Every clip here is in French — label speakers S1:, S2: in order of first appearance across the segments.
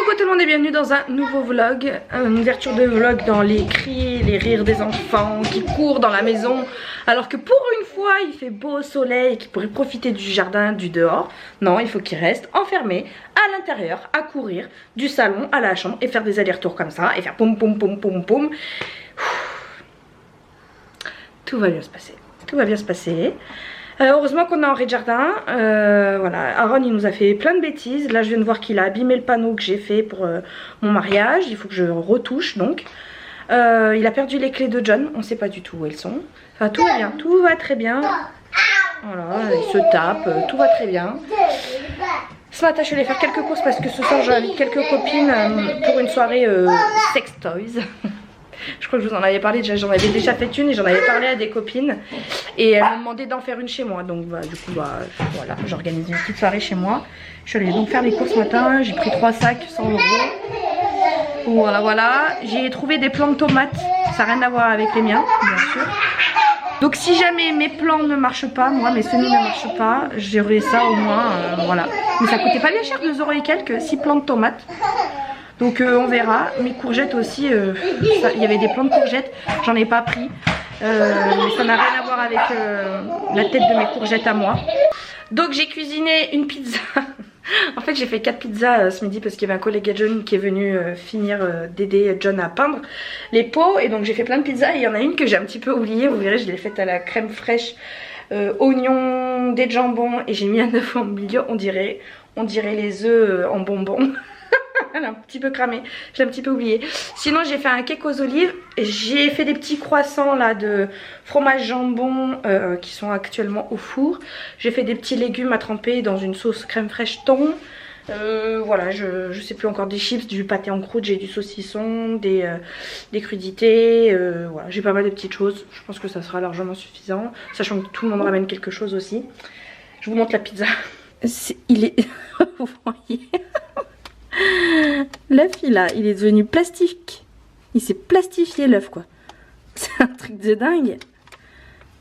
S1: Coucou tout le monde et bienvenue dans un nouveau vlog, une ouverture de vlog dans les cris, les rires des enfants qui courent dans la maison alors que pour une fois il fait beau soleil et qu'ils pourraient profiter du jardin, du dehors. Non, il faut qu'ils restent enfermés à l'intérieur à courir du salon à la chambre et faire des allers-retours comme ça et faire poum poum poum poum poum. Tout va bien se passer, tout va bien se passer. Heureusement qu'on est en rez-de-jardin, voilà, Aaron il nous a fait plein de bêtises. Là je viens de voir qu'il a abîmé le panneau que j'ai fait pour mon mariage, il faut que je retouche donc. Il a perdu les clés de John, on ne sait pas du tout où elles sont. Enfin tout va bien, tout va très bien. Voilà, il se tape, tout va très bien. Ce matin je suis allée faire quelques courses parce que ce soir j'invite quelques copines pour une soirée sex toys. Je crois que je vous en avais parlé, j'en avais déjà fait une et j'en avais parlé à des copines. Et elles m'ont demandé d'en faire une chez moi. Donc bah, du coup voilà, j'organise une petite soirée chez moi. Je suis allée donc faire les courses ce matin, j'ai pris 3 sacs 100 €. Voilà, j'ai trouvé des plants de tomates. Ça n'a rien à voir avec les miens, bien sûr. Donc si jamais mes plants ne marchent pas, moi mes semis ne marchent pas, j'aurai ça au moins, voilà. Mais ça coûtait pas bien cher, 2 € et quelques, 6 plants de tomates. Donc on verra. Mes courgettes aussi, il y avait des plants de courgettes, j'en ai pas pris. Mais ça n'a rien à voir avec la tête de mes courgettes à moi. Donc j'ai cuisiné une pizza. En fait j'ai fait 4 pizzas ce midi parce qu'il y avait un collègue à John qui est venu finir d'aider John à peindre les pots. Et donc j'ai fait plein de pizzas et il y en a une que j'ai un petit peu oubliée. Vous verrez, je l'ai faite à la crème fraîche, oignons, des jambons et j'ai mis un œuf au milieu. On dirait les œufs en bonbons. Elle est un petit peu cramée, je l'ai un petit peu oublié. Sinon j'ai fait un cake aux olives. J'ai fait des petits croissants là de fromage jambon qui sont actuellement au four. J'ai fait des petits légumes à tremper dans une sauce crème fraîche thon. Voilà, je sais plus encore, des chips, du pâté en croûte, j'ai du saucisson, des crudités. Voilà, j'ai pas mal de petites choses. Je pense que ça sera largement suffisant, sachant que tout le monde ramène quelque chose aussi. Je vous montre la pizza. Il est... Vous voyez. L'œuf il est devenu plastique. Il s'est plastifié l'œuf quoi. C'est un truc de dingue.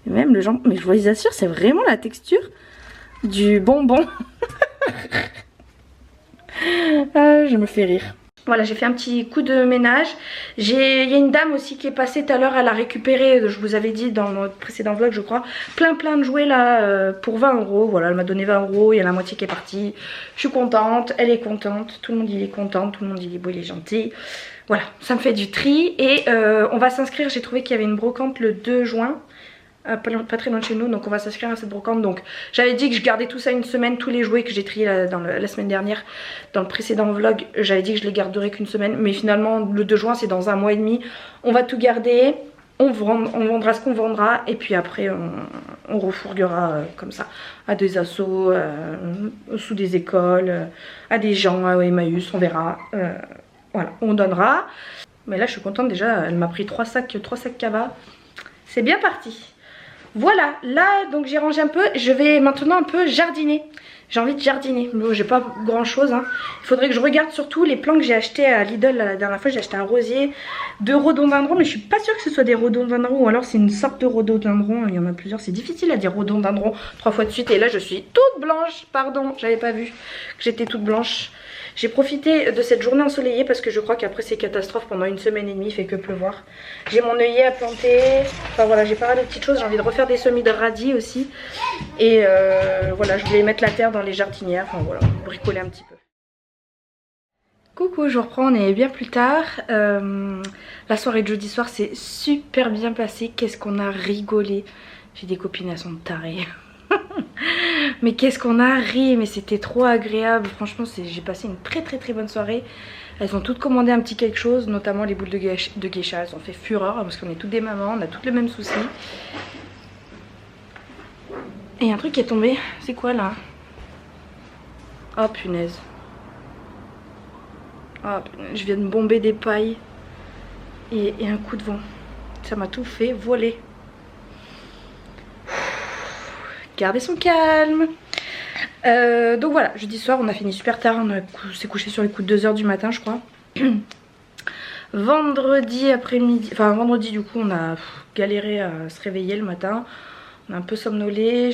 S1: Et même le jambon, mais je vous assure c'est vraiment la texture du bonbon. Ah, je me fais rire. Voilà, j'ai fait un petit coup de ménage. Il y a une dame aussi qui est passée tout à l'heure. Elle a récupéré, je vous avais dit dans notre précédent vlog je crois, plein de jouets là pour 20 €. Voilà, elle m'a donné 20 €. Il y a la moitié qui est partie. Je suis contente, elle est contente. Tout le monde il est content, tout le monde il est beau, il est gentil. Voilà, ça me fait du tri. Et on va s'inscrire, j'ai trouvé qu'il y avait une brocante le 2 juin. Pas très loin de chez nous, donc on va s'inscrire à cette brocante. Donc j'avais dit que je gardais tout ça une semaine, tous les jouets que j'ai triés la semaine dernière dans le précédent vlog, j'avais dit que je les garderais qu'une semaine, mais finalement le 2 juin c'est dans un mois et demi. On va tout garder, on vendra ce qu'on vendra et puis après on refourguera comme ça à des assos, sous des écoles, à des gens, à Emmaüs, on verra. Voilà, on donnera. Mais là je suis contente déjà, elle m'a pris 3 sacs Cava, c'est bien parti. Voilà, là donc j'ai rangé un peu, je vais maintenant un peu jardiner. J'ai envie de jardiner, bon, j'ai pas grand chose hein. Il faudrait que je regarde surtout les plants que j'ai achetés à Lidl la dernière fois. J'ai acheté un rosier de rhododendron, mais je suis pas sûre que ce soit des rhododendrons ou alors c'est une sorte de rhododendron. Il y en a plusieurs, c'est difficile à dire rhododendron 3 fois de suite. Et là je suis toute blanche, pardon, j'avais pas vu que j'étais toute blanche. J'ai profité de cette journée ensoleillée parce que je crois qu'après c'est catastrophe pendant 1 semaine et demie, il fait que pleuvoir. J'ai mon œillet à planter, enfin voilà, j'ai pas mal de petites choses. J'ai envie de refaire des semis de radis aussi. Et voilà, je voulais mettre la terre dans les jardinières, enfin voilà, bricoler un petit peu. Coucou, je reprends, on est bien plus tard. La soirée de jeudi soir s'est super bien passée, qu'est-ce qu'on a rigolé. J'ai des copines, elles sont tarées. Mais qu'est-ce qu'on a ri, mais c'était trop agréable. Franchement j'ai passé une très bonne soirée. Elles ont toutes commandé un petit quelque chose, notamment les boules de geisha. Elles ont fait fureur parce qu'on est toutes des mamans, on a toutes les mêmes soucis. Et un truc qui est tombé, c'est quoi là? Oh punaise. Oh punaise, je viens de bomber des pailles et un coup de vent. Ça m'a tout fait voler. Garder son calme. Donc voilà, jeudi soir on a fini super tard, on s'est couché sur les coups de 2 h du matin je crois. Vendredi après-midi, enfin vendredi du coup on a galéré à se réveiller le matin. On a un peu somnolé,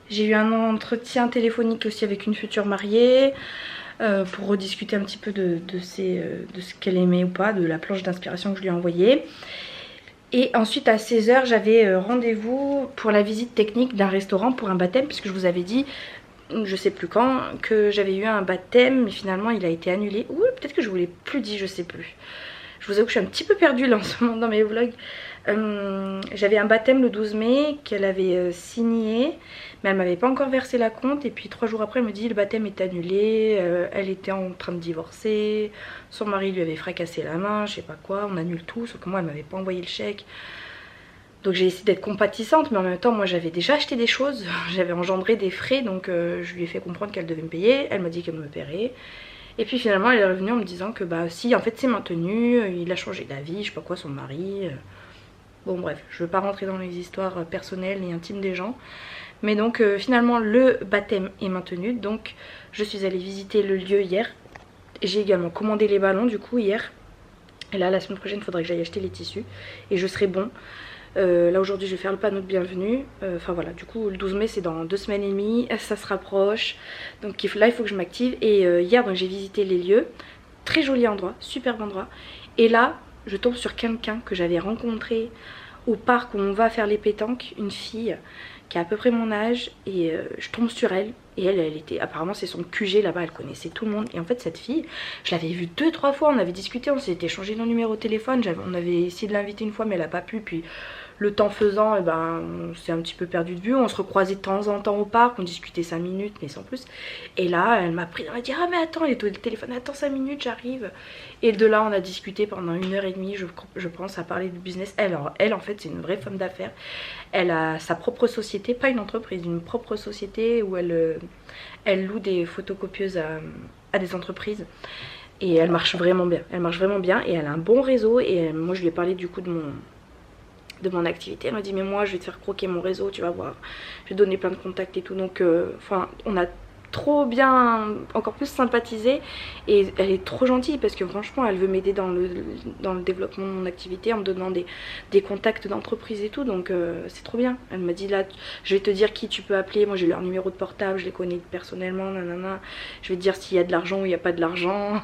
S1: j'ai eu un entretien téléphonique aussi avec une future mariée. pour rediscuter un petit peu de ce qu'elle aimait ou pas, de la planche d'inspiration que je lui ai envoyée. Et ensuite à 16 h j'avais rendez-vous pour la visite technique d'un restaurant pour un baptême, puisque je vous avais dit, je sais plus quand, que j'avais eu un baptême mais finalement il a été annulé. Ou peut-être que je vous l'ai plus dit, je sais plus. Je vous avoue que je suis un petit peu perdue là en ce moment dans mes vlogs. J'avais un baptême le 12 mai qu'elle avait signé, mais elle m'avait pas encore versé la compte. Et puis 3 jours après elle me dit le baptême est annulé, elle était en train de divorcer, son mari lui avait fracassé la main, je sais pas quoi, on annule tout, sauf que moi elle m'avait pas envoyé le chèque. Donc j'ai essayé d'être compatissante, mais en même temps moi j'avais déjà acheté des choses, j'avais engendré des frais, donc je lui ai fait comprendre qu'elle devait me payer, elle m'a dit qu'elle me paierait. Et puis finalement elle est revenue en me disant que bah si en fait c'est maintenu, il a changé d'avis, je sais pas quoi, son mari. Bon bref, je veux pas rentrer dans les histoires personnelles et intimes des gens. Mais donc finalement le baptême est maintenu, donc je suis allée visiter le lieu hier. J'ai également commandé les ballons du coup hier. Et là la semaine prochaine il faudrait que j'aille acheter les tissus et je serai bon. Là aujourd'hui je vais faire le panneau de bienvenue, enfin voilà, du coup le 12 mai c'est dans 2 semaines et demie, ça se rapproche, donc là il faut que je m'active. Et hier donc j'ai visité les lieux, très joli endroit, superbe endroit, et là je tombe sur quelqu'un que j'avais rencontré au parc où on va faire les pétanques, une fille qui a à peu près mon âge, et je tombe sur elle, et elle était, apparemment c'est son QG là-bas, elle connaissait tout le monde. Et en fait cette fille, je l'avais vue 2-3 fois, on avait discuté, on s'était échangé nos numéros de téléphone, on avait essayé de l'inviter une fois mais elle a pas pu, puis le temps faisant, eh ben, on s'est un petit peu perdu de vue, on se recroisait de temps en temps au parc, on discutait 5 minutes mais sans plus. Et là elle m'a pris, elle m'a dit ah mais attends, elle est au téléphone, attends 5 minutes j'arrive. Et de là on a discuté pendant 1h30 je pense, à parler de business. Elle en fait c'est une vraie femme d'affaires, elle a sa propre société, pas une entreprise, une propre société où elle loue des photocopieuses à des entreprises. Et elle marche vraiment bien, et elle a un bon réseau. Et moi je lui ai parlé du coup de mon activité, elle m'a dit mais moi je vais te faire croquer mon réseau, tu vas voir, je vais te donner plein de contacts et tout. Donc enfin on a trop bien, encore plus sympathisé, et elle est trop gentille parce que franchement elle veut m'aider dans le développement de mon activité en me donnant des contacts d'entreprise et tout. Donc c'est trop bien. Elle m'a dit là je vais te dire qui tu peux appeler, moi j'ai leur numéro de portable, je les connais personnellement, nanana, je vais te dire s'il y a de l'argent ou il n'y a pas de l'argent.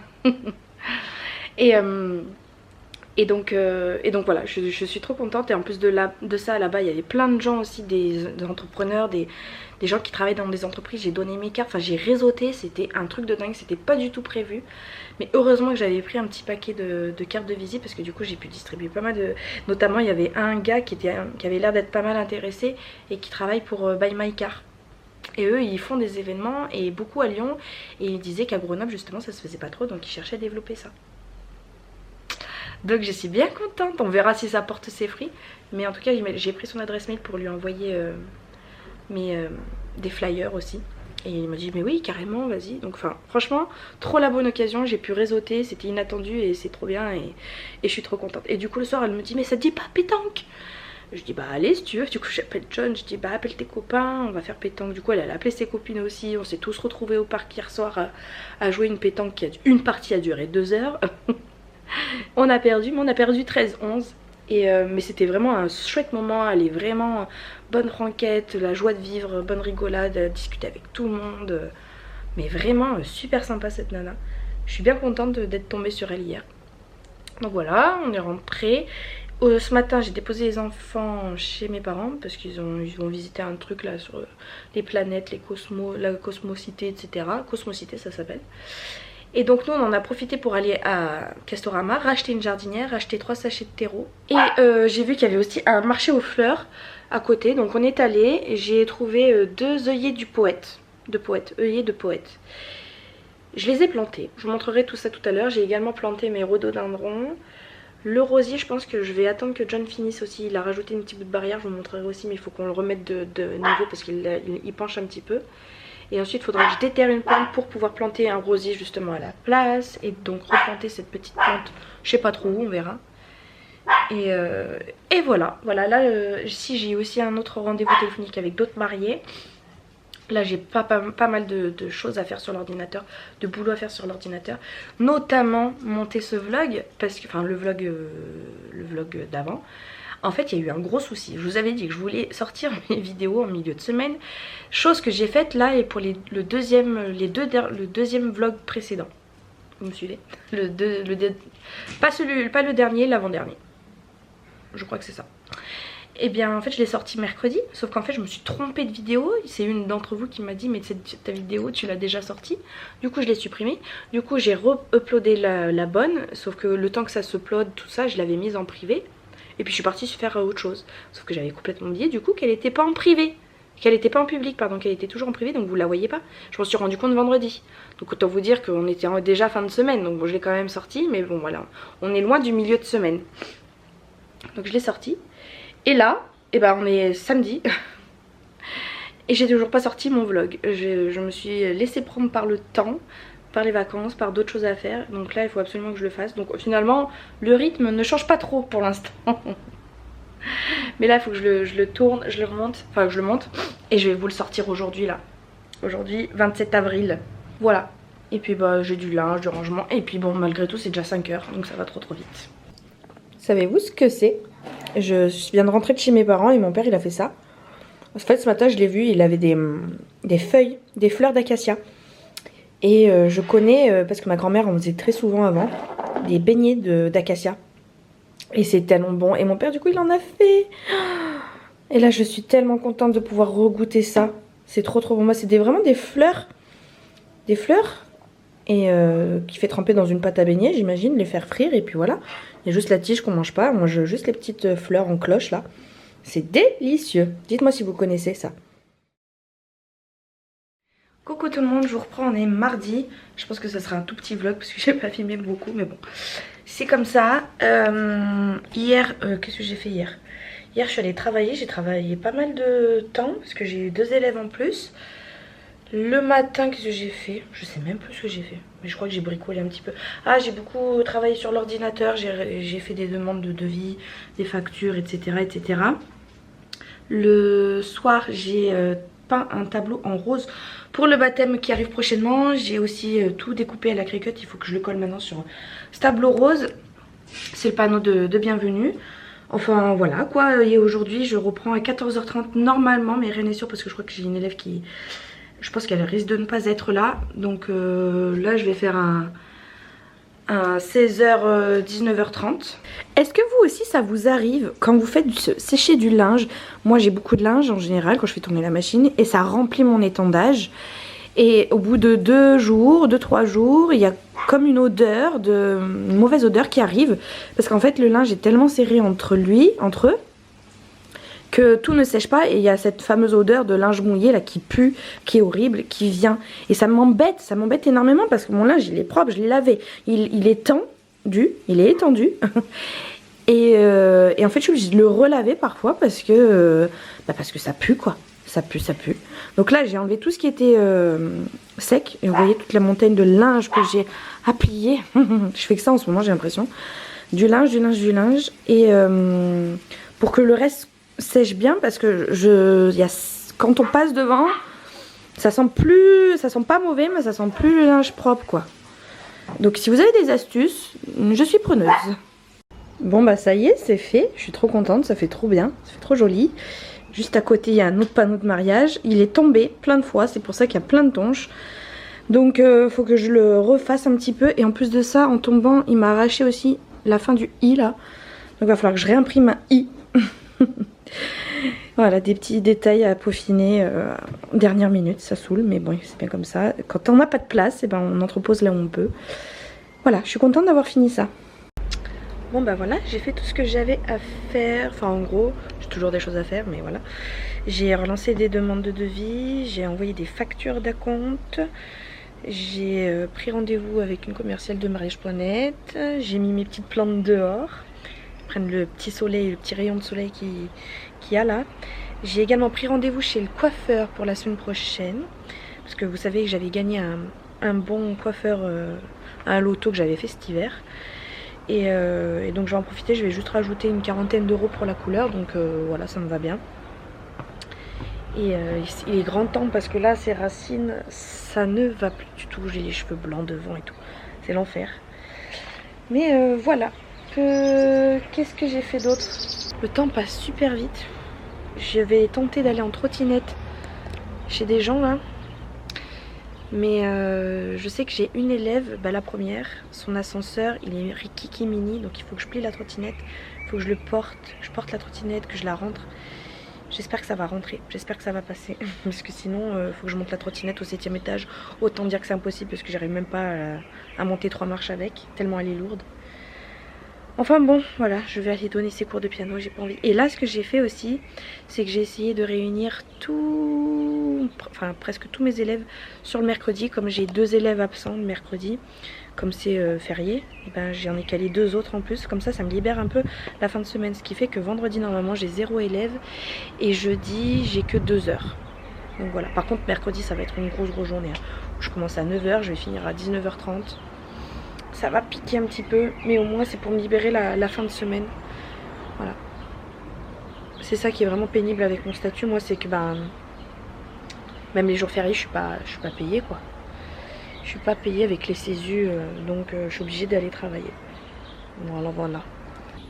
S1: Et donc voilà, je suis trop contente. Et en plus de ça, là-bas il y avait plein de gens aussi, des entrepreneurs, des gens qui travaillent dans des entreprises. J'ai donné mes cartes, enfin j'ai réseauté, c'était un truc de dingue, c'était pas du tout prévu. Mais heureusement que j'avais pris un petit paquet de cartes de visite, parce que du coup j'ai pu distribuer pas mal de... Notamment il y avait un gars qui avait l'air d'être pas mal intéressé et qui travaille pour Buy My Car. Et eux ils font des événements, et beaucoup à Lyon, et ils disaient qu'à Grenoble justement ça se faisait pas trop, donc ils cherchaient à développer ça. Donc je suis bien contente, on verra si ça porte ses fruits. Mais en tout cas j'ai pris son adresse mail pour lui envoyer des flyers aussi. Et il m'a dit mais oui carrément vas-y. Donc enfin franchement trop la bonne occasion, j'ai pu réseauter, c'était inattendu et c'est trop bien, et je suis trop contente. Et du coup le soir elle me dit mais ça te dit pas pétanque? Je dis bah allez si tu veux. Du coup j'appelle John, je dis bah appelle tes copains, on va faire pétanque. Du coup elle a appelé ses copines aussi, on s'est tous retrouvés au parc hier soir à jouer une pétanque une partie a duré 2 heures. On a perdu, mais on a perdu 13-11. Mais c'était vraiment un chouette moment, elle est vraiment bonne franquette, la joie de vivre, bonne rigolade, discuter avec tout le monde. Mais vraiment super sympa cette nana. Je suis bien contente d'être tombée sur elle hier. Donc voilà, on est rentré. Ce matin j'ai déposé les enfants chez mes parents parce qu'ils vont visiter un truc là sur les planètes, la cosmocité, etc. Cosmocité ça s'appelle. Et donc nous on en a profité pour aller à Castorama, racheter une jardinière, racheter 3 sachets de terreau. Et j'ai vu qu'il y avait aussi un marché aux fleurs à côté. Donc on est allé et j'ai trouvé 2 œillets du poète. Œillets de poète. Je les ai plantés, je vous montrerai tout ça tout à l'heure. J'ai également planté mes rhododendrons. Le rosier je pense que je vais attendre que John finisse aussi. Il a rajouté une petite bout de barrière, je vous montrerai aussi. Mais il faut qu'on le remette de niveau parce qu'il penche un petit peu. Et ensuite il faudra que je déterre une plante pour pouvoir planter un rosier justement à la place. Et donc replanter cette petite plante, je sais pas trop où, on verra. Et voilà, là ici j'ai aussi un autre rendez-vous téléphonique avec d'autres mariés. Là j'ai pas mal de choses à faire sur l'ordinateur, de boulot à faire sur l'ordinateur. Notamment monter ce vlog, parce que, enfin le vlog d'avant. En fait il y a eu un gros souci. Je vous avais dit que je voulais sortir mes vidéos en milieu de semaine. Chose que j'ai faite là et pour le deuxième vlog précédent. Vous me suivez? Pas le dernier, l'avant-dernier. Je crois que c'est ça. Et bien en fait je l'ai sorti mercredi. Sauf qu'en fait je me suis trompée de vidéo. C'est une d'entre vous qui m'a dit mais ta vidéo tu l'as déjà sortie. Du coup je l'ai supprimée. Du coup j'ai re-uploadé la bonne. Sauf que le temps que ça s'upload tout ça je l'avais mise en privé. Et puis je suis partie faire autre chose. Sauf que j'avais complètement oublié du coup qu'elle n'était pas en privé. Qu'elle n'était pas en public, pardon, qu'elle était toujours en privé, donc vous la voyez pas. Je m'en suis rendu compte vendredi. Donc autant vous dire qu'on était déjà fin de semaine, donc bon, je l'ai quand même sorti, mais bon voilà, on est loin du milieu de semaine. Donc je l'ai sorti. Et là, eh ben, on est samedi. Et j'ai toujours pas sorti mon vlog. Je me suis laissée prendre par le temps, par les vacances, par d'autres choses à faire. Donc là, il faut absolument que je le fasse. Donc finalement, le rythme ne change pas trop pour l'instant. Mais là il faut que je le tourne, je le remonte, enfin que je le monte. Et je vais vous le sortir aujourd'hui là. Aujourd'hui 27 avril. Voilà. Et puis bah j'ai du linge, du rangement. Et puis bon malgré tout c'est déjà 5 h. Donc ça va trop vite. Savez-vous ce que c'est? Je viens de rentrer de chez mes parents et mon père il a fait ça. En fait ce matin je l'ai vu, il avait des feuilles, des fleurs d'acacia. Et je connais, parce que ma grand-mère en faisait très souvent avant, des beignets d'acacia. Et c'est tellement bon. Et mon père du coup il en a fait. Et là je suis tellement contente de pouvoir regoûter ça. C'est trop bon. Moi c'est vraiment des fleurs. Des fleurs. Et qui fait tremper dans une pâte à beignet j'imagine. Les faire frire et puis voilà. Il y a juste la tige qu'on mange pas. Moi je juste les petites fleurs en cloche là. C'est délicieux. Dites-moi si vous connaissez ça. Coucou tout le monde, je vous reprends, on est mardi. Je pense que ça sera un tout petit vlog parce que j'ai pas filmé beaucoup mais bon. C'est comme ça. Hier, qu'est-ce que j'ai fait hier? Hier je suis allée travailler, j'ai travaillé pas mal de temps parce que j'ai eu 2 élèves en plus. Le matin, qu'est-ce que j'ai fait? Je sais même plus ce que j'ai fait. Mais je crois que j'ai bricolé un petit peu. Ah, j'ai beaucoup travaillé sur l'ordinateur, j'ai fait des demandes de devis, des factures, etc. etc. Le soir, j'ai peint un tableau en rose pour le baptême qui arrive prochainement. J'ai aussi tout découpé à la Cricut. Il faut que je le colle maintenant sur ce tableau rose. C'est le panneau de bienvenue. Enfin voilà quoi. Et aujourd'hui je reprends à 14 h 30 normalement. Mais rien n'est sûr parce que je crois que j'ai une élève qui... Je pense qu'elle risque de ne pas être là. Donc là je vais faire un 16 h 19 h 30. Est-ce que vous aussi ça vous arrive quand vous faites sécher du linge? Moi j'ai beaucoup de linge en général quand je fais tourner la machine et ça remplit mon étendage. Et au bout de 2 jours, 2-3 jours, il y a comme une odeur, une mauvaise odeur qui arrive. Parce qu'en fait le linge est tellement serré entre eux, que tout ne sèche pas. Et il y a cette fameuse odeur de linge mouillé là qui pue, qui est horrible, qui vient. Et ça m'embête énormément parce que mon linge il est propre, je l'ai lavé. Il est tendu, et en fait je suis obligée de le relaver parfois parce que ça pue quoi. Ça pue. Donc là j'ai enlevé tout ce qui était sec. Et vous voyez toute la montagne de linge que j'ai à plier. Je fais que ça en ce moment j'ai l'impression. Du linge. Et pour que le reste sèche bien parce que quand on passe devant, ça sent pas mauvais mais ça sent plus le linge propre quoi. Donc si vous avez des astuces, je suis preneuse. Bon bah ça y est, c'est fait. Je suis trop contente, ça fait trop bien, ça fait trop joli. Juste à côté il y a un autre panneau de mariage. Il est tombé plein de fois, c'est pour ça qu'il y a plein de tonches. Donc faut que je le refasse un petit peu. Et en plus de ça, en tombant, il m'a arraché aussi la fin du i là. Donc il va falloir que je réimprime un i. Voilà, des petits détails à peaufiner dernière minute, ça saoule, mais bon, c'est bien comme ça. Quand on n'a pas de place, et ben on entrepose là où on peut. Voilà, je suis contente d'avoir fini ça. Bon bah voilà, j'ai fait tout ce que j'avais à faire. Enfin en gros, j'ai toujours des choses à faire, mais voilà. J'ai relancé des demandes de devis, j'ai envoyé des factures d'acompte. J'ai pris rendez-vous avec une commerciale de mariage.net. J'ai mis mes petites plantes dehors. Prennent le petit soleil, le petit rayon de soleil qu'il y a là. J'ai également pris rendez-vous chez le coiffeur pour la semaine prochaine. Parce que vous savez que j'avais gagné un bon coiffeur à un loto que j'avais fait cet hiver. Et donc je vais en profiter, je vais juste rajouter une 40aine d'euros pour la couleur. Donc voilà, ça me va bien. Et il est grand temps parce que là, ces racines, ça ne va plus du tout. J'ai les cheveux blancs devant et tout. C'est l'enfer. Mais voilà. Qu'est-ce que j'ai fait d'autre? Le temps passe super vite. Je vais tenter d'aller en trottinette chez des gens là. Mais je sais que j'ai une élève, bah, la première, son ascenseur il est Rikiki mini, donc il faut que je plie la trottinette, il faut que je porte la trottinette, que je la rentre. J'espère que ça va rentrer, j'espère que ça va passer, parce que sinon il faut que je monte la trottinette au 7e étage. Autant dire que c'est impossible parce que j'arrive même pas à monter 3 marches avec, tellement elle est lourde. Enfin bon, voilà, je vais aller donner ses cours de piano, j'ai pas envie. Et là, ce que j'ai fait aussi, c'est que j'ai essayé de réunir presque tous mes élèves sur le mercredi. Comme j'ai 2 élèves absents le mercredi, comme c'est férié, et ben, j'en ai calé 2 autres en plus. Comme ça me libère un peu la fin de semaine. Ce qui fait que vendredi, normalement, j'ai 0 élève. Et jeudi, j'ai que 2 heures. Donc voilà, par contre, mercredi, ça va être une grosse journée. Hein. Je commence à 9 h, je vais finir à 19 h 30. Ça va piquer un petit peu, mais au moins c'est pour me libérer la fin de semaine. Voilà. C'est ça qui est vraiment pénible avec mon statut, moi, c'est que ben, même les jours fériés, je suis pas payée quoi. Je suis pas payée avec les CESU, donc je suis obligée d'aller travailler. Voilà, voilà.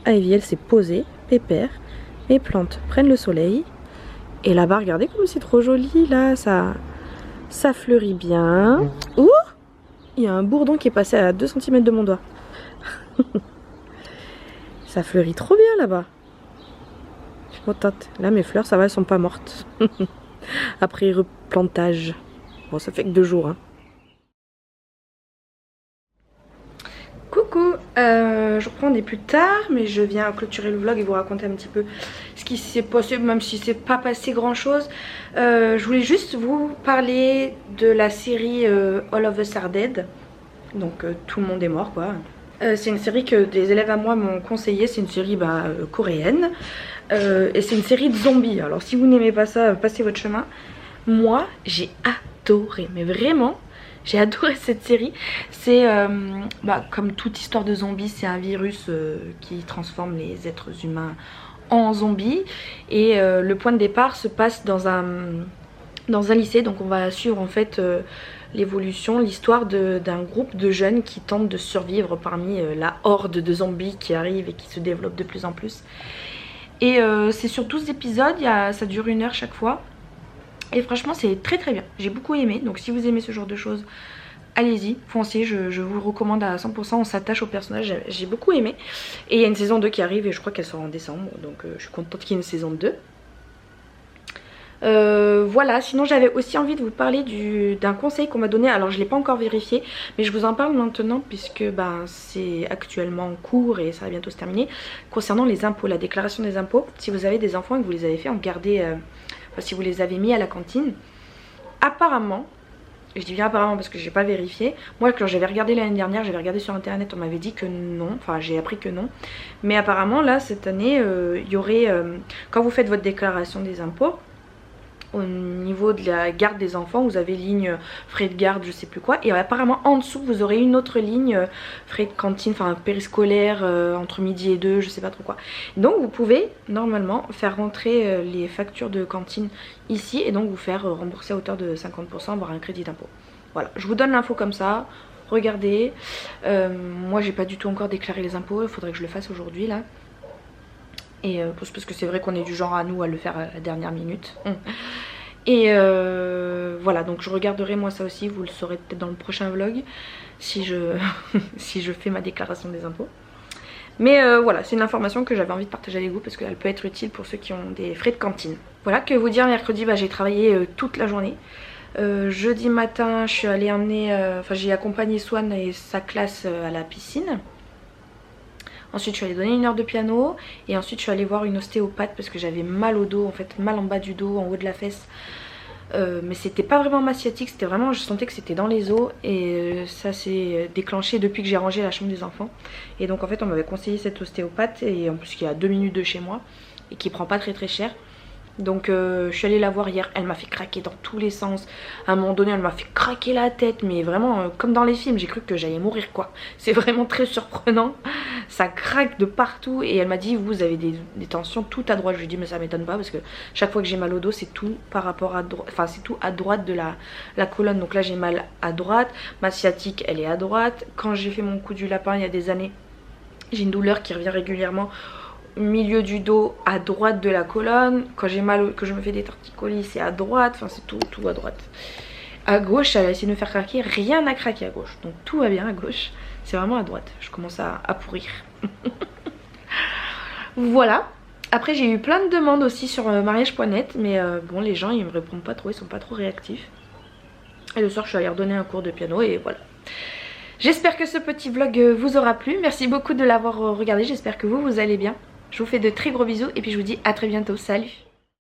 S1: Ivy, elle s'est posée, pépère. Mes plantes prennent le soleil. Et là-bas, regardez comme c'est trop joli, là, ça fleurit bien. Ouh! Il y a un bourdon qui est passé à 2 cm de mon doigt. Ça fleurit trop bien là-bas. Je suis contente. Là, mes fleurs, ça va, elles sont pas mortes. Après replantage. Bon, ça fait que 2 jours. Hein. Coucou, je reprends des plus tard, mais je viens clôturer le vlog et vous raconter un petit peu ce qui s'est passé, même si c'est pas passé grand chose. Je voulais juste vous parler de la série All of Us Are Dead. Donc tout le monde est mort quoi. C'est une série que des élèves à moi m'ont conseillé, c'est une série coréenne. Et c'est une série de zombies. Alors si vous n'aimez pas ça, passez votre chemin. Moi j'ai adoré, mais vraiment j'ai adoré cette série. C'est comme toute histoire de zombies, c'est un virus qui transforme les êtres humains en zombies. Et le point de départ se passe dans un lycée. Donc on va suivre en fait l'évolution, l'histoire d'un groupe de jeunes qui tentent de survivre parmi la horde de zombies qui arrive et qui se développe de plus en plus. Et c'est sur 12 épisodes, ça dure 1 heure chaque fois. Et franchement c'est très très bien, j'ai beaucoup aimé. Donc si vous aimez ce genre de choses, allez-y, foncez, je vous le recommande à 100%. On s'attache au personnage, j'ai beaucoup aimé. Et il y a une saison 2 qui arrive et je crois qu'elle sort en décembre. Donc je suis contente qu'il y ait une saison 2. Voilà, sinon j'avais aussi envie de vous parler d'un conseil qu'on m'a donné. Alors je ne l'ai pas encore vérifié, mais je vous en parle maintenant puisque c'est actuellement en cours et ça va bientôt se terminer. Concernant les impôts, la déclaration des impôts, si vous avez des enfants et que vous les avez fait en garder, si vous les avez mis à la cantine, apparemment, je dis bien apparemment parce que j'ai pas vérifié. Moi quand j'avais regardé l'année dernière, j'avais regardé sur internet, on m'avait dit que non, enfin j'ai appris que non. Mais apparemment là cette année, il y aurait, quand vous faites votre déclaration des impôts, au niveau de la garde des enfants, vous avez ligne frais de garde, je sais plus quoi. Et apparemment en dessous vous aurez une autre ligne frais de cantine, enfin périscolaire entre midi et 2, je sais pas trop quoi. Donc vous pouvez normalement faire rentrer les factures de cantine ici et donc vous faire rembourser à hauteur de 50%, voire un crédit d'impôt. Voilà, je vous donne l'info comme ça, regardez. Moi j'ai pas du tout encore déclaré les impôts, il faudrait que je le fasse aujourd'hui là. Et parce que c'est vrai qu'on est du genre à nous à le faire à la dernière minute. Et voilà, donc je regarderai moi ça aussi, vous le saurez peut-être dans le prochain vlog si je fais ma déclaration des impôts. Mais voilà, c'est une information que j'avais envie de partager avec vous parce qu'elle peut être utile pour ceux qui ont des frais de cantine. Voilà, que vous dire, mercredi j'ai travaillé toute la journée. Jeudi matin je suis allée emmener, j'ai accompagné Swan et sa classe à la piscine. Ensuite je suis allée donner 1 heure de piano et ensuite je suis allée voir une ostéopathe parce que j'avais mal au dos, en fait mal en bas du dos, en haut de la fesse. Mais c'était pas vraiment ma sciatique, c'était vraiment, je sentais que c'était dans les os et ça s'est déclenché depuis que j'ai rangé la chambre des enfants. Et donc en fait on m'avait conseillé cette ostéopathe et en plus qui est à 2 minutes de chez moi et qui prend pas très cher. Donc je suis allée la voir hier, elle m'a fait craquer dans tous les sens. À un moment donné elle m'a fait craquer la tête, mais vraiment comme dans les films, j'ai cru que j'allais mourir quoi. C'est vraiment très surprenant, ça craque de partout. Et elle m'a dit vous avez des tensions tout à droite. Je lui ai dit mais ça m'étonne pas parce que chaque fois que j'ai mal au dos c'est tout par rapport à droite, enfin c'est tout à droite de la colonne. Donc là j'ai mal à droite, ma sciatique elle est à droite. Quand j'ai fait mon coup du lapin il y a des années, j'ai une douleur qui revient régulièrement milieu du dos, à droite de la colonne. Quand j'ai mal, que je me fais des torticolis, c'est à droite. Enfin, c'est tout à droite. À gauche, elle a essayé de me faire craquer. Rien n'a craqué à gauche. Donc tout va bien à gauche. C'est vraiment à droite. Je commence à pourrir. Voilà. Après, j'ai eu plein de demandes aussi sur mariage.net. Mais bon, les gens, ils me répondent pas trop. Ils sont pas trop réactifs. Et le soir, je suis allée redonner un cours de piano. Et voilà. J'espère que ce petit vlog vous aura plu. Merci beaucoup de l'avoir regardé. J'espère que vous allez bien. Je vous fais de très gros bisous. Et puis, je vous dis à très bientôt. Salut!